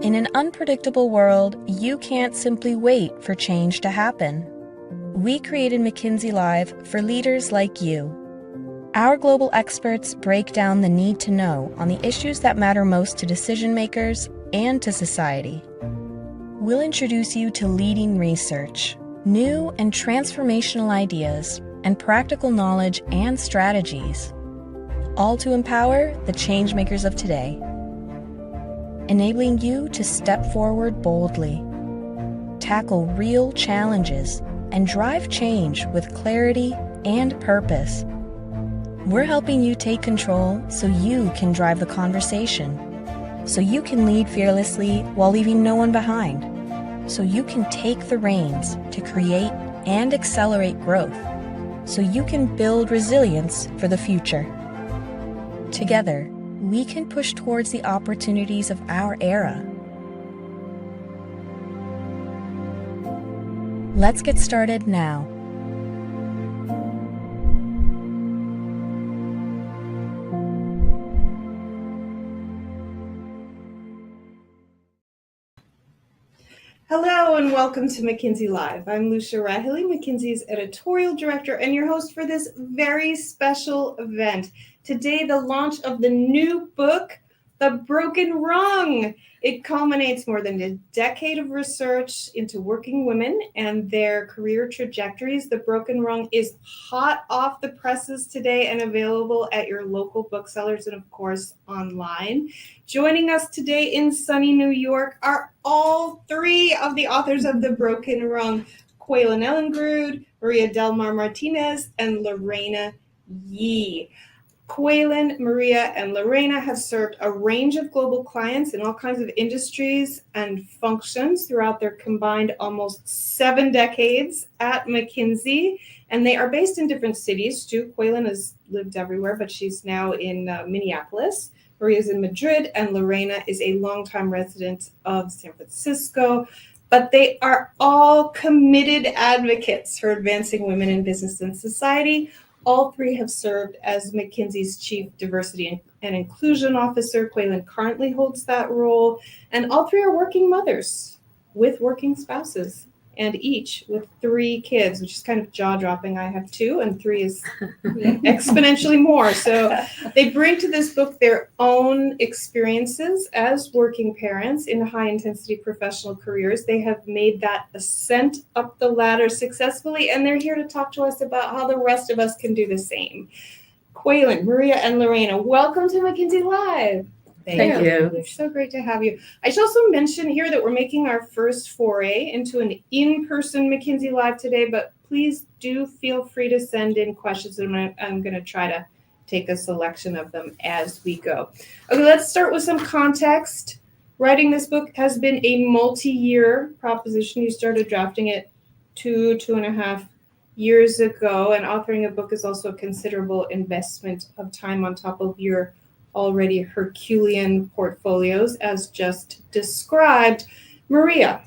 In an unpredictable world, you can't simply wait for change to happen. We created McKinsey Live for leaders like you. Our global experts break down the need to know on the issues that matter most to decision makers and to society. We'll introduce you to leading research, new and transformational ideas, and practical knowledge and strategies, all to empower the changemakers of today, enabling you to step forward boldly, tackle real challenges, and drive change with clarity and purpose. We're helping you take control so you can drive the conversation, so you can lead fearlessly while leaving no one behind, so you can take the reins to create and accelerate growth, so you can build resilience for the future. Together, we can push towards the opportunities of our era. Let's get started now. Hello and welcome to McKinsey Live. I'm Lucia Rahili, McKinsey's editorial director and your host for this very special event. Today, the launch of the new book, The Broken Rung. It culminates more than a decade of research into working women and their career trajectories. The Broken Rung is hot off the presses today and available at your local booksellers and, of course, online. Joining us today in sunny New York are all three of the authors of The Broken Rung, Quaylen Ellengrood, Maria Del Mar Martinez, and Lorena Yee. Quaylen, Maria, and Lorena have served a range of global clients in all kinds of industries and functions throughout their combined almost 7 decades at McKinsey. And they are based in different cities too. Quaylen has lived everywhere, but she's now in Minneapolis. Maria's in Madrid, and Lorena is a longtime resident of San Francisco. But they are all committed advocates for advancing women in business and society. All three have served as McKinsey's Chief Diversity and Inclusion Officer. Quaylen currently holds that role. And all three are working mothers with working spouses, and each with 3 kids, which is kind of jaw-dropping. I have 2, and 3 is exponentially more. So they bring to this book their own experiences as working parents in high-intensity professional careers. They have made that ascent up the ladder successfully, and they're here to talk to us about how the rest of us can do the same. Quaylen, Maria, and Lorena, welcome to McKinsey Live. Thank you. It's so great to have you. I should also mention here that we're making our first foray into an in-person McKinsey Live today, but please do feel free to send in questions, and I'm going to try to take a selection of them as we go. Okay, let's start with some context. Writing this book has been a multi-year proposition. You started drafting it 2.5 years ago, and authoring a book is also a considerable investment of time on top of your already Herculean portfolios, as just described. Maria,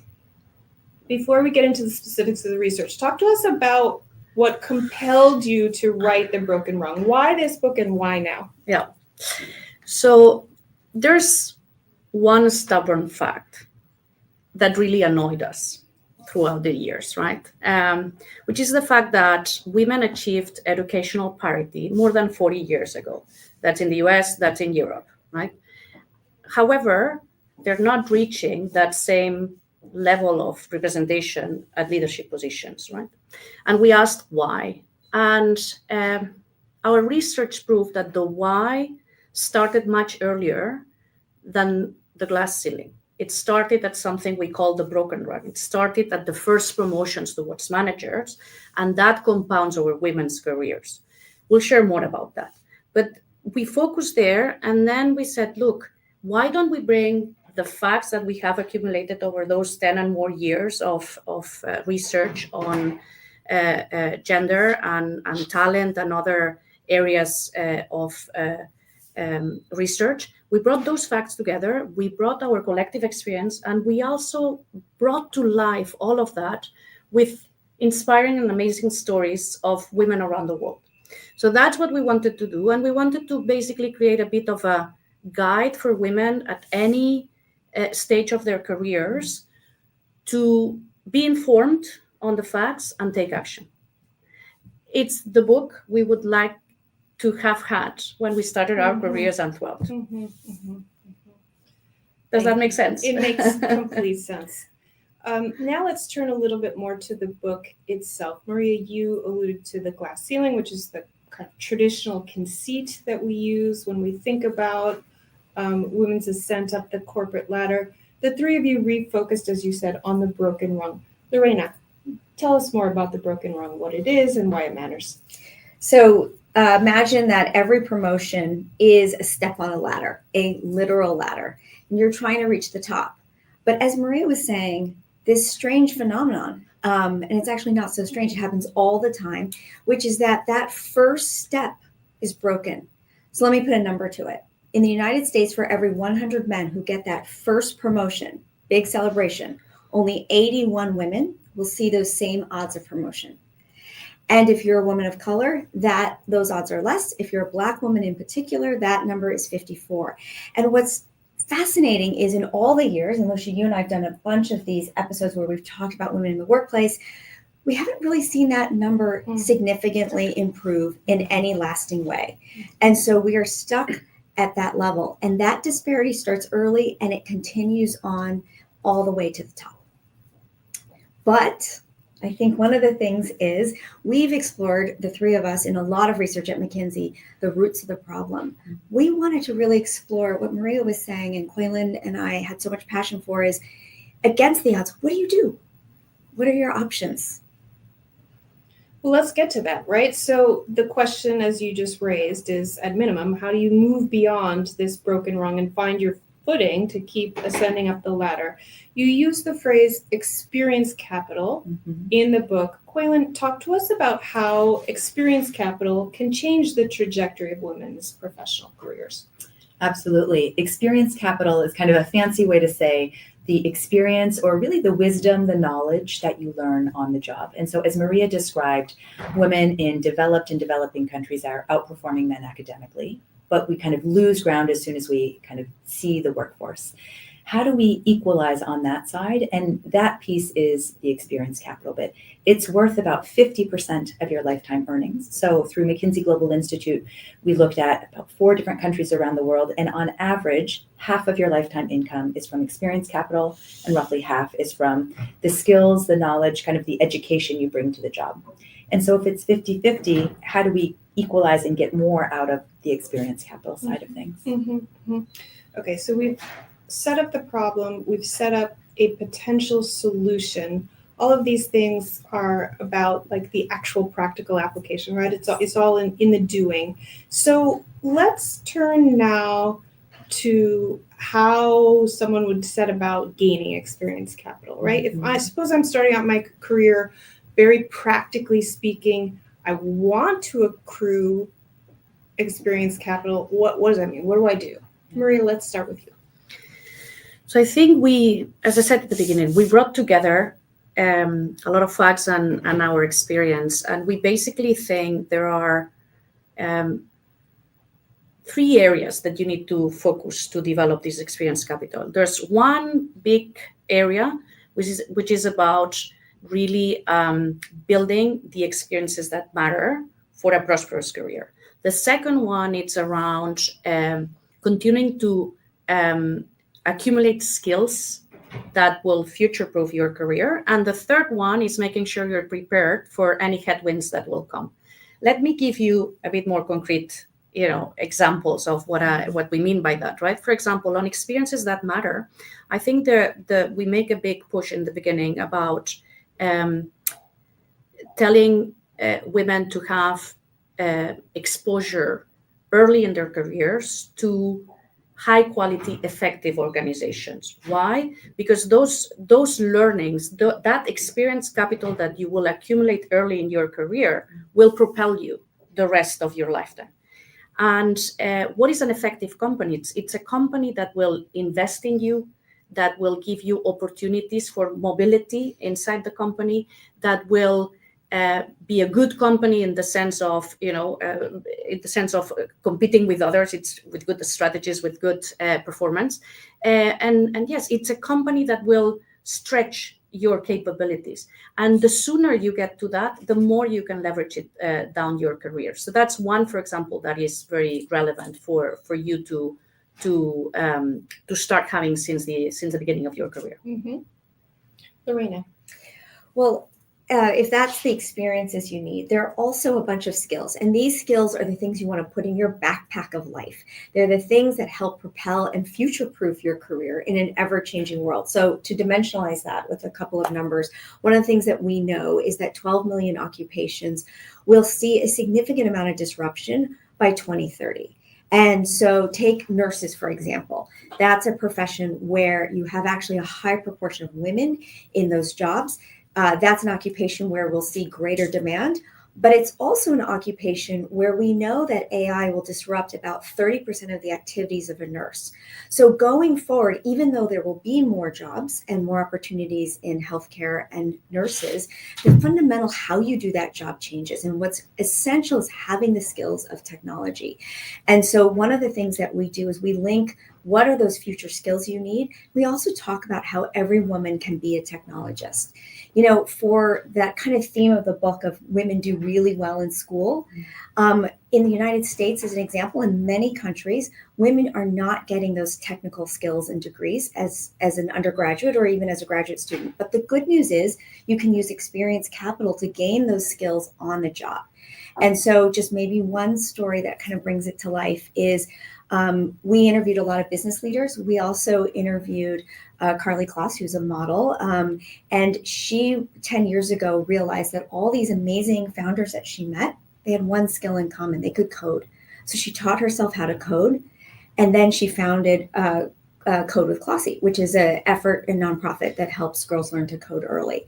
before we get into the specifics of the research, talk to us about what compelled you to write The Broken Rung. Why this book and why now? Yeah. So there's one stubborn fact that really annoyed us throughout the years, right? Which is the fact that women achieved educational parity more than 40 years ago. That's in the US, that's in Europe, right? However, they're not reaching that same level of representation at leadership positions, right? And we asked why. And our research proved that the why started much earlier than the glass ceiling. It started at something we call the broken rung. It started at the first promotions towards managers, and that compounds over women's careers. We'll share more about that. But we focused there, and then we said, look, why don't we bring the facts that we have accumulated over those 10 and more years of research on gender and talent and other areas of research. We brought those facts together, we brought our collective experience, and we also brought to life all of that with inspiring and amazing stories of women around the world. So that's what we wanted to do. And we wanted to basically create a bit of a guide for women at any stage of their careers to be informed on the facts and take action. It's the book we would like to have had when we started our careers and 12. Does that make sense? It makes complete sense. Now let's turn a little bit more to the book itself. Maria, you alluded to the glass ceiling, which is the kind of traditional conceit that we use when we think about women's ascent up the corporate ladder. The three of you refocused, as you said, on the broken rung. Lorena, tell us more about the broken rung, what it is and why it matters. So imagine that every promotion is a step on a ladder, a literal ladder, and you're trying to reach the top. But as Maria was saying, this strange phenomenon, and it's actually not so strange, it happens all the time, which is that first step is broken. So let me put a number to it. In the United States, for every 100 men who get that first promotion, big celebration, only 81 women will see those same odds of promotion. And if you're a woman of color, those odds are less. If you're a Black woman in particular, that number is 54. And what's fascinating is in all the years, and Lucia, you and I have done a bunch of these episodes where we've talked about women in the workplace, we haven't really seen that number significantly improve in any lasting way. And so we are stuck at that level. And that disparity starts early and it continues on all the way to the top. But I think one of the things is we've explored, the three of us, in a lot of research at McKinsey, the roots of the problem. We wanted to really explore what Maria was saying, and Quaylen and I had so much passion for, is against the odds, what do you do? What are your options? Well, let's get to that, right? So the question, as you just raised, is at minimum, how do you move beyond this broken rung and find your footing to keep ascending up the ladder? You use the phrase experience capital in the book. Quaylen, talk to us about how experience capital can change the trajectory of women's professional careers. Absolutely. Experience capital is kind of a fancy way to say the experience, or really the wisdom, the knowledge that you learn on the job. And so as Maria described, women in developed and developing countries are outperforming men academically, but we kind of lose ground as soon as we kind of see the workforce. How do we equalize on that side? And that piece is the experience capital bit. It's worth about 50% of your lifetime earnings. So through McKinsey Global Institute, we looked at about 4 different countries around the world. And on average, half of your lifetime income is from experience capital, and roughly half is from the skills, the knowledge, kind of the education you bring to the job. And so if it's 50-50, how do we equalize and get more out of the experience capital side of things? Okay, so we've set up the problem, we've set up a potential solution. All of these things are about like the actual practical application, right? It's all in the doing. So let's turn now to how someone would set about gaining experience capital, right? If I suppose I'm starting out my career, very practically speaking, I want to accrue experience capital. What does that mean? What do I do? Maria, let's start with you. So I think we, as I said at the beginning, we brought together a lot of facts and our experience. And we basically think there are 3 areas that you need to focus to develop this experience capital. There's one big area, which is about really building the experiences that matter for a prosperous career. The second one, it's around continuing to accumulate skills that will future-proof your career. And the third one is making sure you're prepared for any headwinds that will come. Let me give you a bit more concrete, examples of what we mean by that, right? For example, on experiences that matter, I think we make a big push in the beginning about telling women to have exposure early in their careers to high quality, effective organizations. Why? Because those learnings, that experience capital that you will accumulate early in your career will propel you the rest of your lifetime. And what is an effective company? It's a company that will invest in you, that will give you opportunities for mobility inside the company, that will be a good company in the sense of, competing with others. It's with good strategies, with good performance. And yes, it's a company that will stretch your capabilities. And the sooner you get to that, the more you can leverage it down your career. So that's one, for example, that is very relevant for you to start having since the beginning of your career. Mm-hmm. Lorena. Well, if that's the experiences you need, there are also a bunch of skills. And these skills are the things you want to put in your backpack of life. They're the things that help propel and future-proof your career in an ever-changing world. So to dimensionalize that with a couple of numbers, one of the things that we know is that 12 million occupations will see a significant amount of disruption by 2030. And so take nurses, for example. That's a profession where you have actually a high proportion of women in those jobs. That's an occupation where we'll see greater demand, but it's also an occupation where we know that AI will disrupt about 30% of the activities of a nurse. So going forward, even though there will be more jobs and more opportunities in healthcare and nurses, the fundamental how you do that job changes. And what's essential is having the skills of technology. And so one of the things that we do is we link what are those future skills you need. We also talk about how every woman can be a technologist. You know, for that kind of theme of the book of women do really well in school, in the United States, as an example, in many countries, women are not getting those technical skills and degrees as an undergraduate or even as a graduate student. But the good news is you can use experience capital to gain those skills on the job. And so just maybe one story that kind of brings it to life is we interviewed a lot of business leaders. We also interviewed Carly Kloss, who's a model. And she, 10 years ago, realized that all these amazing founders that she met, they had one skill in common. They could code. So she taught herself how to code. And then she founded Code with Klossy, which is an effort and nonprofit that helps girls learn to code early.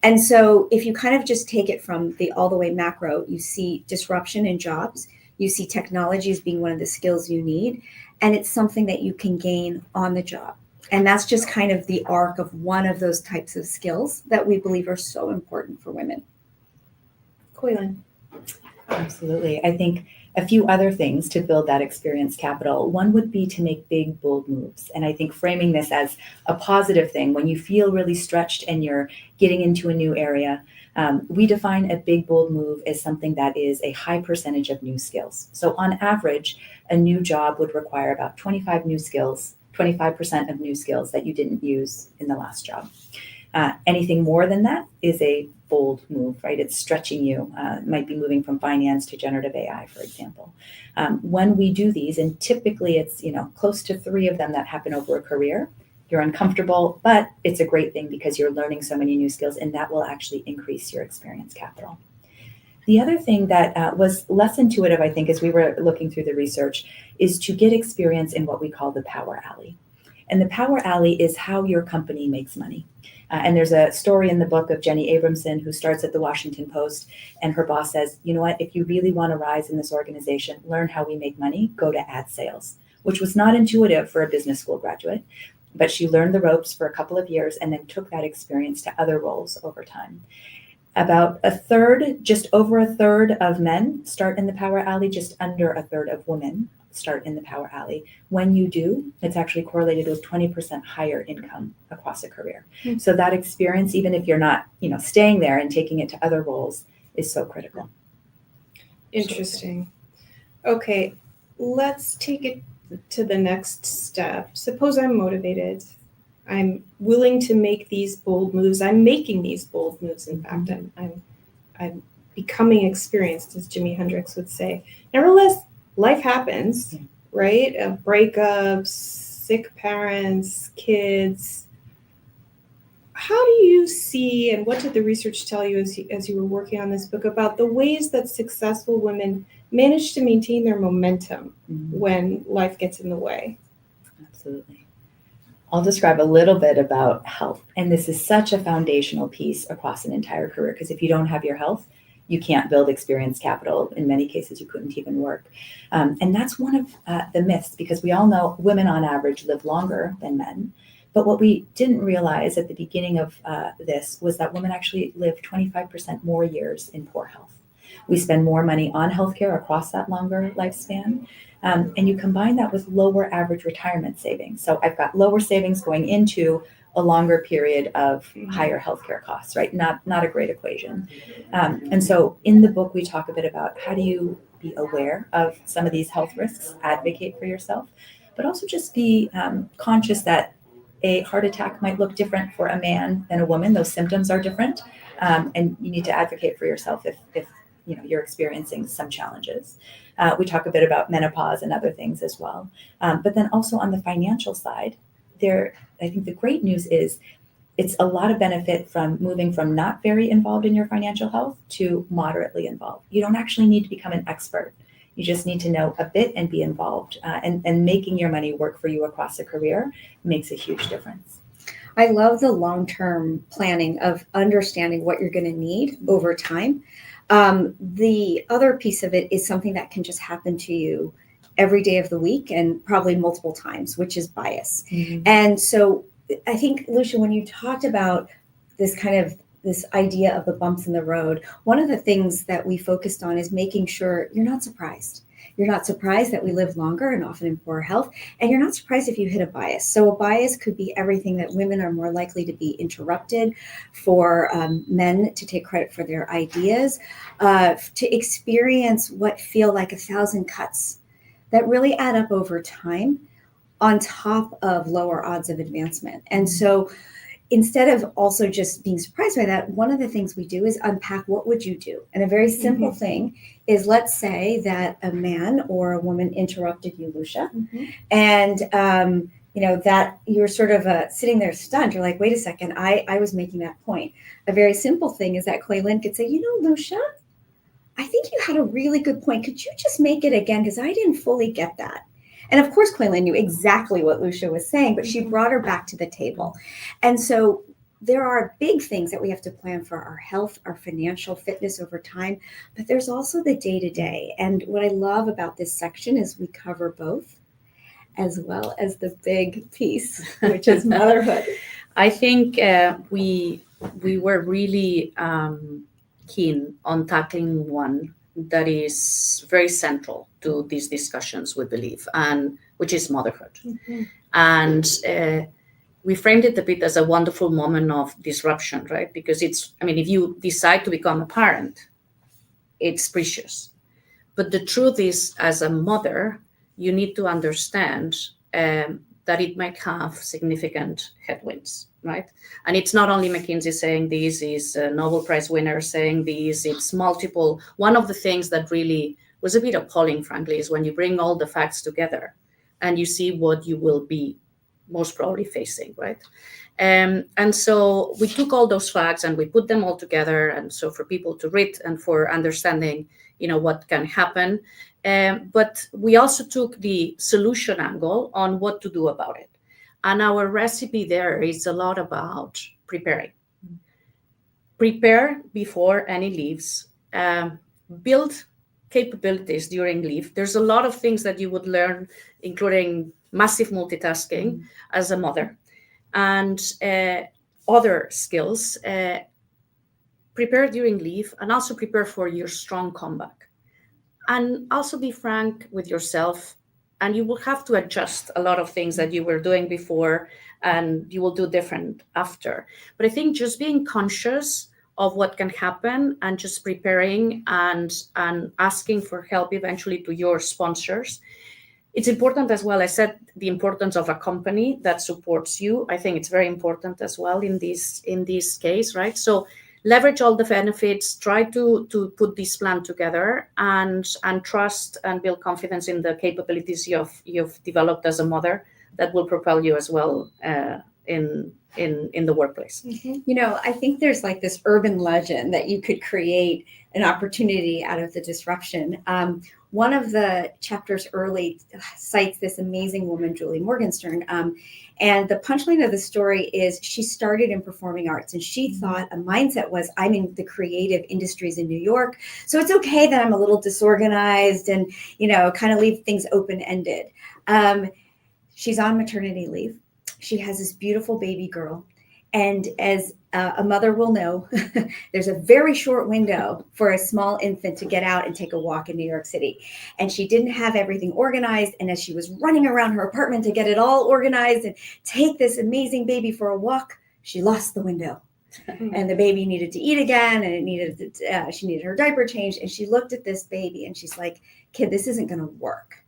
And so if you kind of just take it from the all the way macro, you see disruption in jobs. You see technology as being one of the skills you need, and it's something that you can gain on the job. And that's just kind of the arc of one of those types of skills that we believe are so important for women. Koylin. Absolutely. I think a few other things to build that experience capital. One would be to make big, bold moves. And I think framing this as a positive thing, when you feel really stretched and you're getting into a new area, we define a big, bold move as something that is a high percentage of new skills. So on average, a new job would require about 25 new skills, 25% of new skills that you didn't use in the last job. Anything more than that is a bold move, right? It's stretching you. It might be moving from finance to generative AI, for example. When we do these, and typically it's close to 3 of them that happen over a career, you're uncomfortable, but it's a great thing because you're learning so many new skills, and that will actually increase your experience capital. The other thing that was less intuitive, I think, as we were looking through the research, is to get experience in what we call the power alley. And the power alley is how your company makes money. And there's a story in the book of Jenny Abramson, who starts at the Washington Post, and her boss says, you know what, if you really want to rise in this organization, learn how we make money, go to ad sales, which was not intuitive for a business school graduate. But she learned the ropes for a couple of years and then took that experience to other roles over time. About a third, just over a third of men start in the power alley, just under a third of women start in the power alley. When you do, it's actually correlated with 20% higher income across a career. Mm-hmm. So that experience, even if you're not, staying there and taking it to other roles, is so critical. Interesting. Okay, let's take it to the next step. Suppose I'm motivated. I'm willing to make these bold moves. I'm making these bold moves. In fact, I'm becoming experienced, as Jimi Hendrix would say. Nevertheless, life happens, right? Breakups, sick parents, kids. How do you see, and what did the research tell you as you were working on this book about the ways that successful women manage to maintain their momentum when life gets in the way? Absolutely. I'll describe a little bit about health. And this is such a foundational piece across an entire career, because if you don't have your health, you can't build experience capital. In many cases, you couldn't even work. And that's one of the myths, because we all know women on average live longer than men, But what we didn't realize at the beginning of this was that women actually live 25% more years in poor health. We spend more money on healthcare across that longer lifespan. And you combine that with lower average retirement savings. So I've got lower savings going into a longer period of higher healthcare costs, right? Not a great equation. And so in the book, we talk a bit about how do you be aware of some of these health risks, advocate for yourself, but also just be conscious that a heart attack might look different for a man than a woman. Those symptoms are different. And you need to advocate for yourself if you're experiencing some challenges. We talk a bit about menopause and other things as well. But then also on the financial side, I think the great news is it's a lot of benefit from moving from not very involved in your financial health to moderately involved. You don't actually need to become an expert. You just need to know a bit and be involved. And making your money work for you across a career makes a huge difference. I love the long-term planning of understanding what you're going to need over time. The other piece of it is something that can just happen to you every day of the week and probably multiple times, which is bias. Mm-hmm. And so I think, Lucia, when you talked about this idea of the bumps in the road, one of the things that we focused on is making sure you're not surprised. You're not surprised that we live longer and often in poor health, and you're not surprised if you hit a bias. So a bias could be everything that women are more likely to be interrupted, for men to take credit for their ideas, to experience what feel like 1,000 cuts that really add up over time on top of lower odds of advancement. And so instead of also just being surprised by that, one of the things we do is unpack what would you do? And a very simple thing is, let's say that a man or a woman interrupted you, Lucia, and that you're sort of sitting there stunned. You're like, wait a second, I was making that point. A very simple thing is that Quaylin could say, Lucia, I think you had a really good point. Could you just make it again? Because I didn't fully get that. And of course, Quaylin knew exactly what Lucia was saying, but she brought her back to the table. And so there are big things that we have to plan for our health, our financial fitness over time, but there's also the day-to-day. And what I love about this section is we cover both, as well as the big piece, which is motherhood. I think we were really keen on tackling one that is very central to these discussions, we believe, and which is motherhood. And we framed it a bit as a wonderful moment of disruption, right? Because if you decide to become a parent, it's precious. But the truth is, as a mother, you need to understand that it might have significant headwinds, right? And it's not only McKinsey saying this, is a Nobel Prize winner saying this, it's multiple. One of the things that really was a bit appalling, frankly, is when you bring all the facts together and you see what you will be most probably facing, right? And so we took all those facts and we put them all together. And so for people to read and for understanding, what can happen. But we also took the solution angle on what to do about it. And our recipe there is a lot about preparing. Prepare before any leaves. Build capabilities during leave. There's a lot of things that you would learn, including massive multitasking as a mother, and other skills. Prepare during leave, and also prepare for your strong comeback. And also be frank with yourself, and you will have to adjust a lot of things that you were doing before, and you will do different after. But I think just being conscious of what can happen and just preparing and asking for help eventually to your sponsors. It's important as well. I said the importance of a company that supports you. I think it's very important as well in this case, right? So leverage all the benefits, try to put this plan together, and trust and build confidence in the capabilities you've developed as a mother that will propel you as well in the workplace. I think there's like this urban legend that you could create an opportunity out of the disruption. One of the chapters early cites this amazing woman, Julie Morgenstern. And the punchline of the story is she started in performing arts, and she thought a mindset was, I'm in the creative industries in New York, so it's okay that I'm a little disorganized and, kind of leave things open-ended. She's on maternity leave. She has this beautiful baby girl. And as a mother will know, there's a very short window for a small infant to get out and take a walk in New York City. And she didn't have everything organized. And as she was running around her apartment to get it all organized and take this amazing baby for a walk, she lost the window. And the baby needed to eat again, and she needed her diaper changed. And she looked at this baby and she's like, kid, this isn't going to work.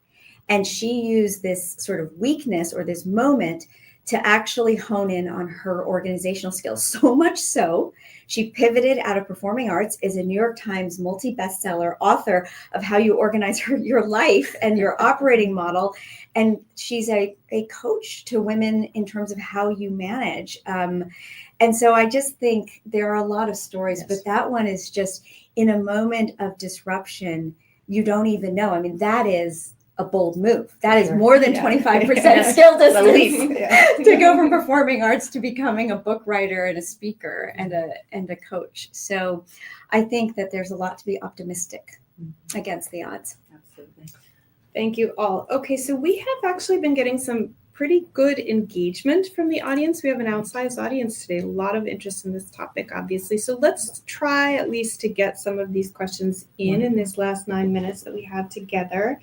And she used this sort of weakness or this moment to actually hone in on her organizational skills. So much so, she pivoted out of performing arts, is a New York Times multi-bestseller author of how you organize your life and your operating model. And she's a coach to women in terms of how you manage. And so I just think there are a lot of stories, Yes. but that one is just in a moment of disruption, you don't even know. I mean, that is a bold move. That is Sure. more than Yeah. 25% skill At least. distance Yeah. to go from performing arts to becoming a book writer and a speaker and a coach. So I think that there's a lot to be optimistic against the odds. Absolutely. Thank you all. Okay, so we have actually been getting some pretty good engagement from the audience. We have an outsized audience today, a lot of interest in this topic, obviously. So let's try at least to get some of these questions in this last 9 minutes that we have together.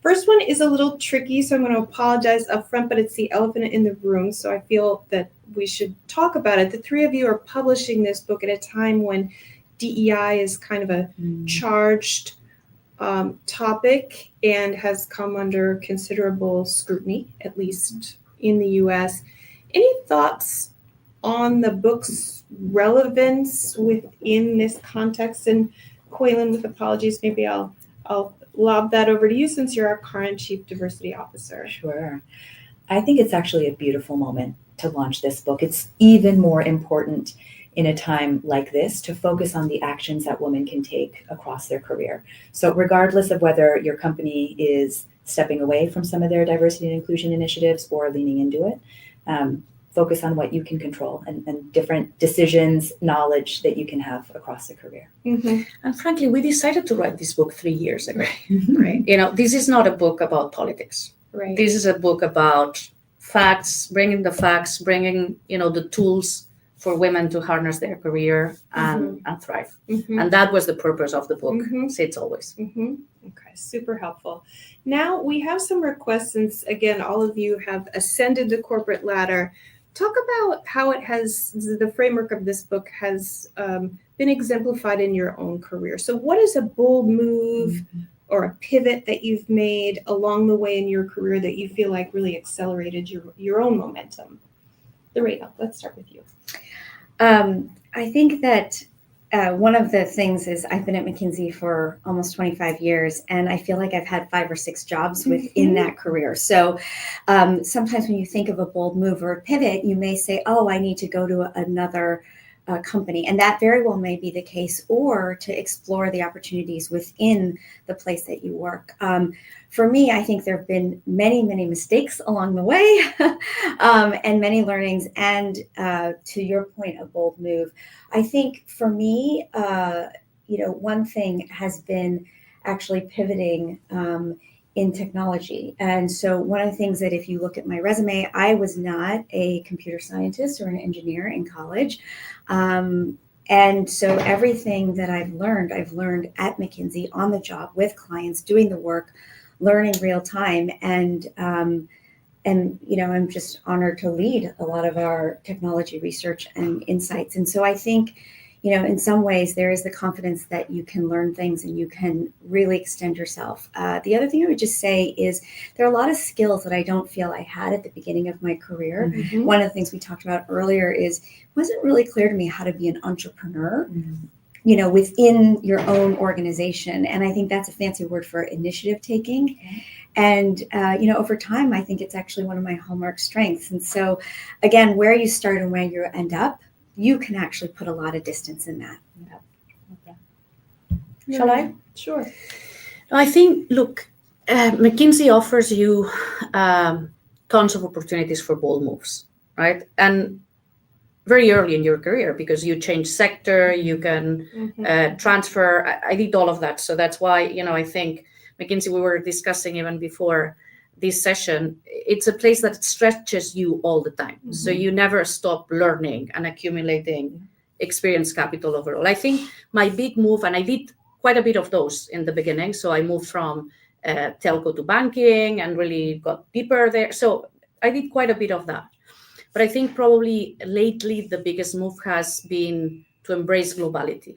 First one is a little tricky, so I'm going to apologize up front, but it's the elephant in the room, so I feel that we should talk about it. The three of you are publishing this book at a time when DEI is kind of a charged topic and has come under considerable scrutiny, at least in the US. Any thoughts on the book's relevance within this context? And Quaylen, with apologies, maybe I'll lob that over to you since you're our current Chief Diversity Officer. Sure. I think it's actually a beautiful moment to launch this book. It's even more important in a time like this to focus on the actions that women can take across their career. So regardless of whether your company is stepping away from some of their diversity and inclusion initiatives or leaning into it, focus on what you can control and different decisions, knowledge that you can have across the career. Mm-hmm. And frankly, we decided to write this book 3 years ago. Right, You know, this is not a book about politics. right. This is a book about facts, bringing the facts, bringing, the tools for women to harness their career and thrive. Mm-hmm. And that was the purpose of the book, Mhm. Sits Always. Mm-hmm. Okay, super helpful. Now we have some requests, since again, all of you have ascended the corporate ladder. Talk about how the framework of this book has been exemplified in your own career. So what is a bold move or a pivot that you've made along the way in your career that you feel like really accelerated your own momentum? Lorena, let's start with you. I think that one of the things is I've been at McKinsey for almost 25 years, and I feel like I've had 5 or 6 jobs within that career. So sometimes when you think of a bold move or a pivot, you may say, oh, I need to go to another company. And that very well may be the case, or to explore the opportunities within the place that you work. For me, I think there have been many, many mistakes along the way and many learnings. And to your point, a bold move. I think for me, one thing has been actually pivoting in technology. And so one of the things that if you look at my resume, I was not a computer scientist or an engineer in college. And so everything that I've learned at McKinsey on the job with clients, doing the work, learning real time. And I'm just honored to lead a lot of our technology research and insights. And so I think, in some ways there is the confidence that you can learn things and you can really extend yourself. The other thing I would just say is there are a lot of skills that I don't feel I had at the beginning of my career. Mm-hmm. One of the things we talked about earlier is it wasn't really clear to me how to be an entrepreneur, within your own organization. And I think that's a fancy word for initiative taking. Okay. And, over time, I think it's actually one of my hallmark strengths. And so, again, where you start and where you end up, you can actually put a lot of distance in that. Shall I? Sure. I think, look, McKinsey offers you tons of opportunities for bold moves, right? And very early in your career, because you change sector, you can transfer. I did all of that. So that's why, I think McKinsey, we were discussing even before this session, it's a place that stretches you all the time. So you never stop learning and accumulating experience capital overall. I think my big move, and I did quite a bit of those in the beginning. So I moved from telco to banking and really got deeper there. So I did quite a bit of that. But I think probably lately the biggest move has been to embrace globality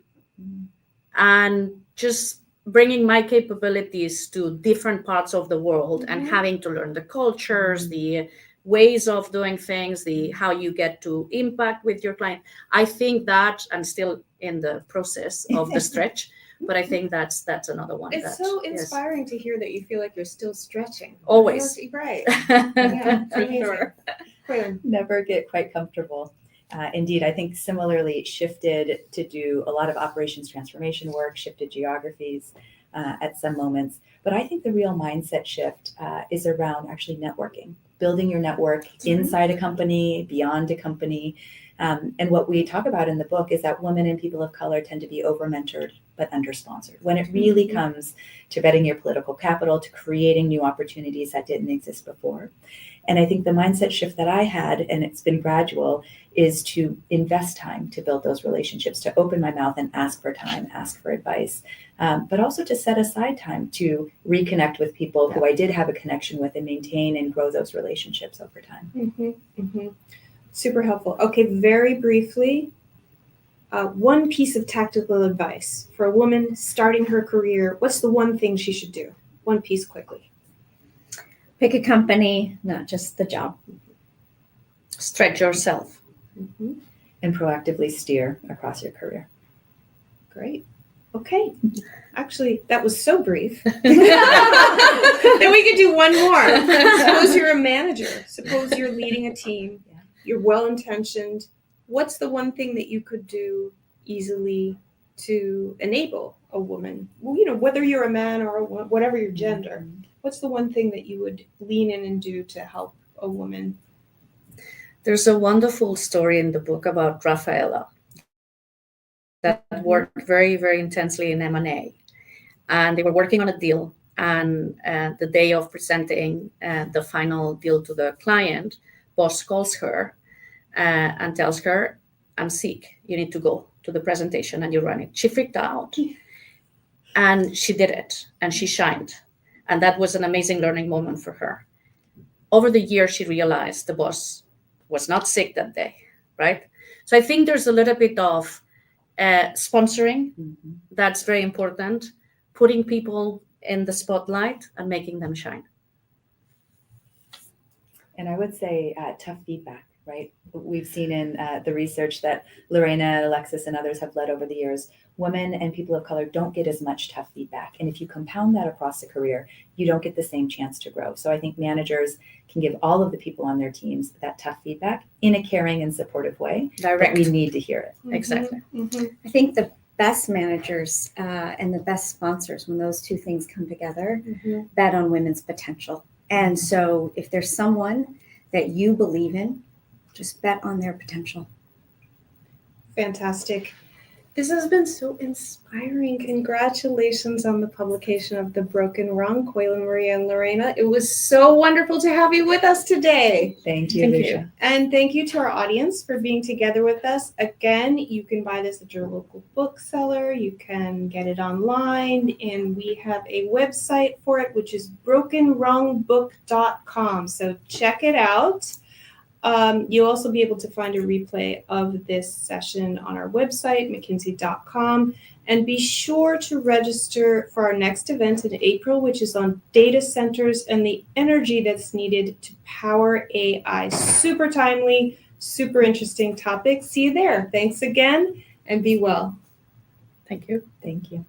and just bringing my capabilities to different parts of the world and having to learn the cultures, the ways of doing things, the how you get to impact with your client. I think that I'm still in the process of the stretch, but I think that's another one. It's so inspiring to hear that you feel like you're still stretching. Always. Right. Yeah, For sure. Never get quite comfortable. Indeed, I think similarly shifted to do a lot of operations transformation work, shifted geographies at some moments. But I think the real mindset shift is around actually networking, building your network inside a company, beyond a company. And what we talk about in the book is that women and people of color tend to be over-mentored but under-sponsored. When it really comes to vetting your political capital, to creating new opportunities that didn't exist before. And I think the mindset shift that I had, and it's been gradual, is to invest time to build those relationships, to open my mouth and ask for time, ask for advice, but also to set aside time to reconnect with people who I did have a connection with and maintain and grow those relationships over time. Super helpful. Okay, very briefly, one piece of tactical advice for a woman starting her career. What's the one thing she should do? One piece quickly. Pick a company, not just the job. Stretch yourself. And proactively steer across your career. Great. Okay. Actually, that was so brief. Then we could do one more. Suppose you're a manager. Suppose you're leading a team. You're well-intentioned. What's the one thing that you could do easily to enable a woman? Well, whether you're a man or whatever your gender, what's the one thing that you would lean in and do to help a woman? There's a wonderful story in the book about Rafaela that worked very, very intensely in M&A. And they were working on a deal. And the day of presenting the final deal to the client, boss calls her and tells her, "I'm sick. You need to go to the presentation and you run it." She freaked out. And she did it. And she shined. And that was an amazing learning moment for her. Over the years, she realized the boss was not sick that day, right? So I think there's a little bit of sponsoring. That's very important. Putting people in the spotlight and making them shine. And I would say tough feedback, right? We've seen in the research that Lorena, Alexis, and others have led over the years, women and people of color don't get as much tough feedback. And if you compound that across a career, you don't get the same chance to grow. So I think managers can give all of the people on their teams that tough feedback in a caring and supportive way. Direct. But we need to hear it. Exactly. I think the best managers and the best sponsors, when those two things come together, bet on women's potential. And so if there's someone that you believe in, just bet on their potential. Fantastic. This has been so inspiring. Congratulations on the publication of The Broken Rung, Coylin, Maria, and Lorena. It was so wonderful to have you with us today. Thank you, Thank Lucia. you. And thank you to our audience for being together with us. Again, you can buy this at your local bookseller. You can get it online. And we have a website for it, which is brokenrungbook.com. So check it out. You'll also be able to find a replay of this session on our website, mckinsey.com. And be sure to register for our next event in April, which is on data centers and the energy that's needed to power AI. Super timely, super interesting topic. See you there. Thanks again, and be well. Thank you. Thank you.